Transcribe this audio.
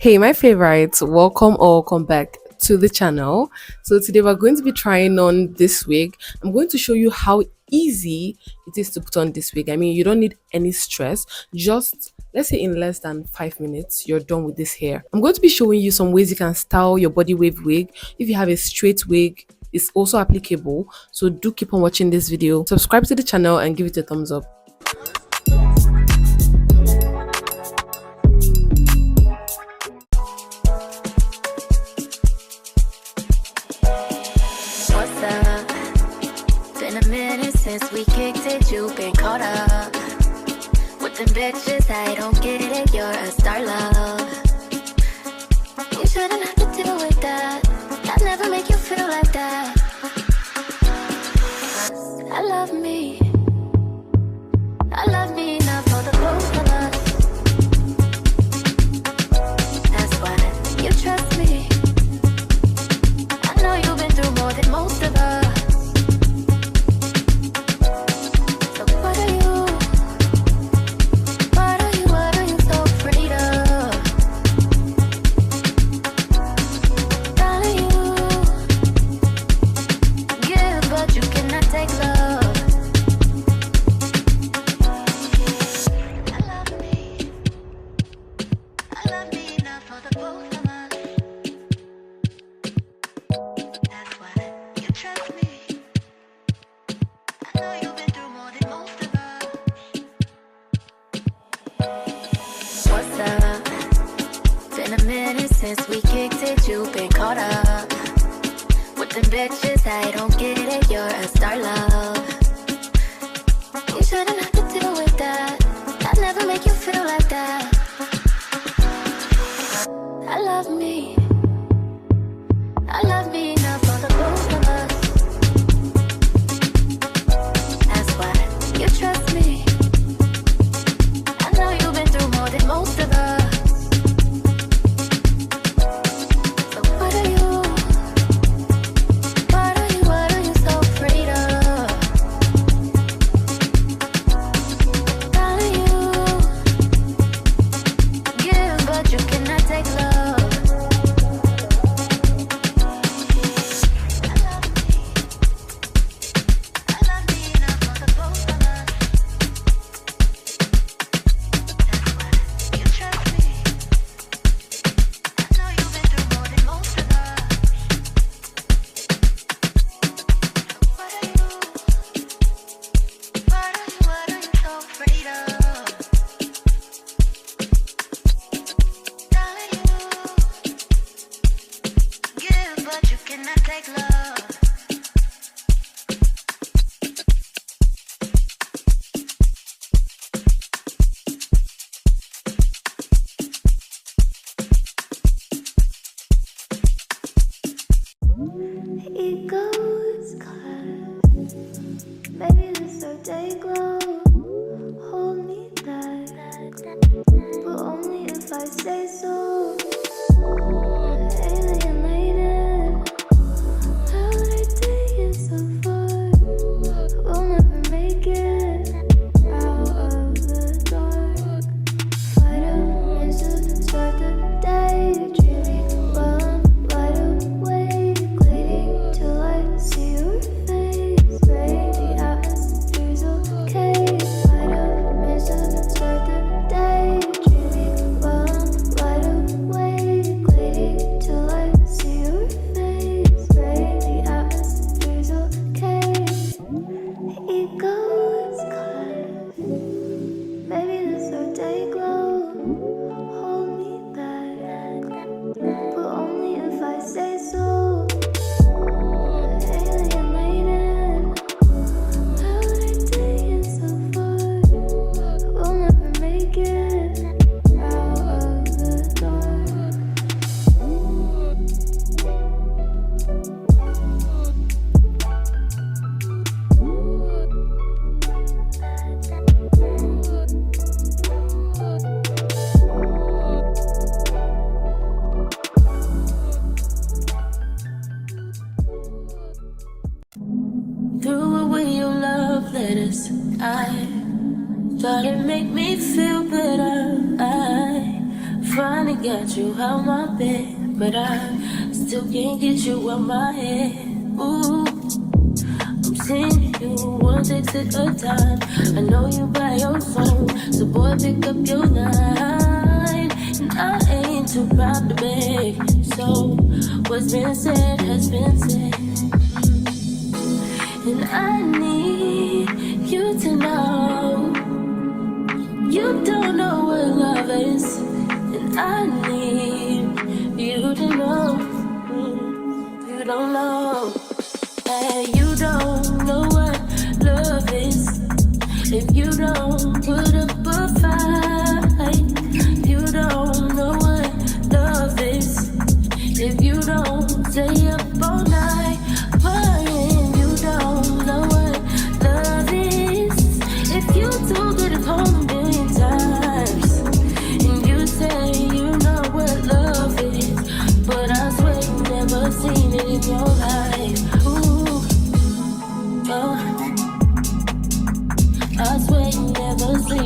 Hey, my favorites, welcome or welcome back to the channel. So, today we're going to be trying on this wig. I'm going to show you how easy it is to put on this wig. I mean, you don't need any stress, just let's say in less than 5 minutes, you're done with this hair. I'm going to be showing you some ways you can style your body wave wig. If you have a straight wig, it's also applicable. So, do keep on watching this video, subscribe to the channel, and give it a thumbs up. What's up? Been a minute since we kicked it, you been caught up with them bitches. I don't get it, you're a star, love. You shouldn't have to deal with that. I'd never make you feel like that. I love me. I love me enough for the both of us. That's why you trust me. I know you've been through more than most of us. So what are you? What are you so afraid of? Darling, you give, but you cannot take love. I love me. I love me enough for the both of us. That's why you trust me. I know you've been through more than most of us. What's up? Been a minute since we kicked it, you've been caught up with them bitches. I don't get it, you're a star, love. You shouldn't have to deal with that. I'd never make you feel like that. I love me. I love me enough for the both of us. That's why you trust me. I know you've been through more than most of us. So what are you? What are you so afraid of? Darling, you give, but you cannot take love. I love me enough for the both of us. That's why you trust me. I know you've been through more than most of us. What are you? What are you so afraid of? Darling, you give, but you cannot take love. Ego's class. Maybe this our day glow. Hold me back, but only if I say so. Alienated. How would I take it so far? We'll never make it out of the dark. Fight up and start the day. Dreaming while I'm wide awake, waiting till I see your face. Pray the atmosphere's okay. Fight up and start the day. Dreaming while I'm wide awake, waiting till I see your face. Pray the atmosphere's okay. Ego's class. Maybe this our day glow. Hold me back, but only if I say so. Alienated. How would I take it so far? We'll never make it out of the dark. Threw away your love letters. I thought it made me feel better. I finally got you out my bed, but I still can't get you out my head. Ooh, I'm seeing you one text at a time. I know you by your phone, so boy pick up your line. And I ain't too proud to beg, so what's been said has been said. And I need you to know you don't know what love is. And I need you to know you don't know. Hey, you don't know what love is. If you don't put up a fight, you don't know what love is. If you don't stay up all night crying, you don't know what love is. If you too good at home a billion times, and you say you know what love is, but I swear you never seen it in your life. Ooh, I swear you never seen